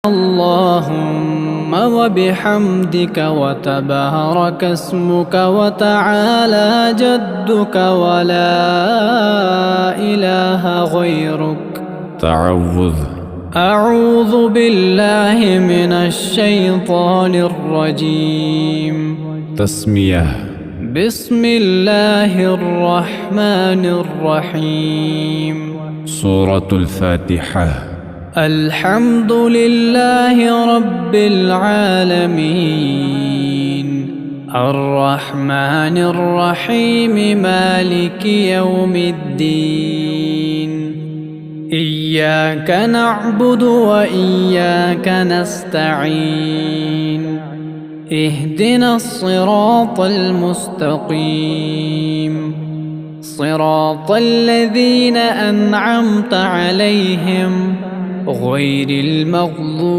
اللهم وبحمدك وتبارك اسمك وتعالى جدك ولا إله غيرك. تعوذ. أعوذ بالله من الشيطان الرجيم. تسمية. بسم الله الرحمن الرحيم. سورة الفاتحة. الحمد لله رب العالمين الرحمن الرحيم مالك يوم الدين. إياك نعبد وإياك نستعين. اهدنا الصراط المستقيم صراط الذين أنعمت عليهم غير المغضوب